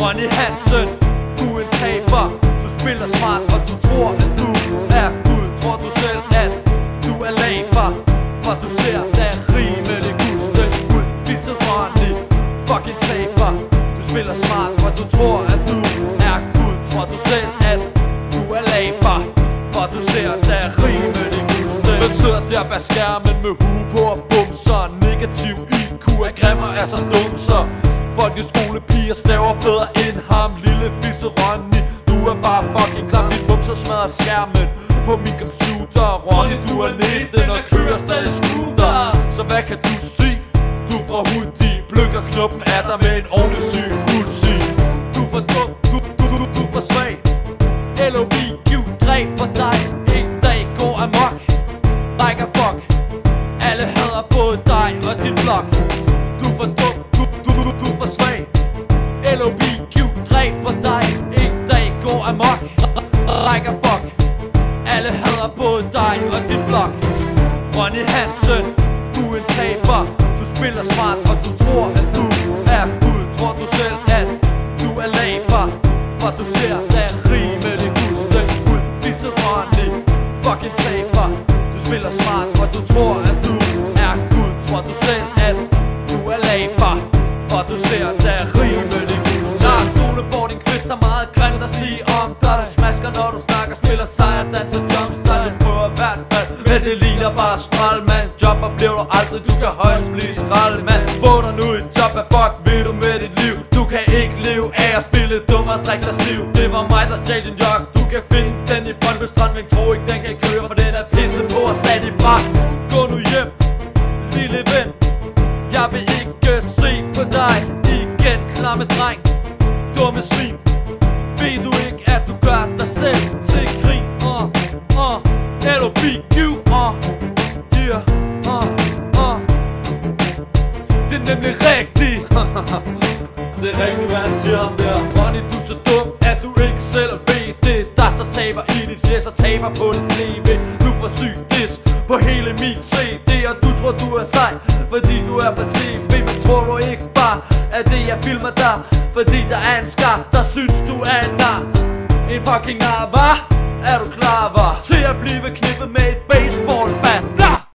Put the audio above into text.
Ronny Hansen, du er en taber. Du spiller smart, og du tror, at du er Gud. Tror du selv, at du er laber, for du ser da rimelig gusten ud. Fisset Ronny, fucking taber. Du spiller smart, for du tror, at du er Gud. Tror du selv, at du er laber, for du ser da rimelig gusten. Du sidder der bag skærmen med hue på og bumser. Negativ IQ er grimmer, er så dum så folkeskolepiger staver bedre end ham. Lille fisset Ronny, du er bare fucking klam. Din bumser smadrer skærmen på min computer. Ronny, du er 19 og kører stadig scooter. Så hvad kan du sige? Du er fra Hudi, bløkker knuppen af dig med en ordentlig syg Uzi. Du er for dum, du er for svag. LOBQ dræber dig, en dag går amok. Like a fuck, alle hader både dig og din blog. Du er for dum, du er for svag. LOBQ dræber dig, en dag går amok. Like a fuck, alle hader både dig og din blog. Ronny Hansen, du er en taber. Du spiller smart, og du tror, at du er Gud. Tror du selv, at du er laber, for du ser da rimelig gusten ud. Fisset Ronny, fucking taber. Du spiller smart, og du tror, at du er Gud. Tror du selv, at du er laber, for du ser da rimelig gusten. Lars Soleborg, din quiz har meget grimt at sige om dig. Du smasker, når du snakker, spiller sejr, danser jumpstart. Det prøver i hvert fald, men det ligner bare skrald, mand. Jobber bliver du aldrig, du kan højst blive skrald, mand. Få dig nu et job, hvad fuck vil du med dit liv? Du kan ikke leve af at spille dum og drikke dig stiv. Det var mig, der stjal din jog. Du kan finde den i Brøndby Strand, men tro ikke, den kan køre, for den er pisse på og sat i bræt. Gå nu hjem, lille ven. Jeg vil ikke se på dig igen, klamme dreng, dumme svin. Ved du ikke, at du gør dig selv til grin? LOBQ, yeah, det er nemlig rigtigt. Det er rigtigt, hvad han siger om der. Ronny, du er så dum, at du ikke selv ved det. Der står taber i dit fjes og taber på dit CV. Du får syg disk på hele min CD. Og du tror, du er sej, fordi du er på TV. Men tror du ikke bare, at det jeg filmer dig, fordi der er en skar, der synes du er en nar. En fucking nar, hva? Er du klar, hva? Til at blive knippet med et baseballbat.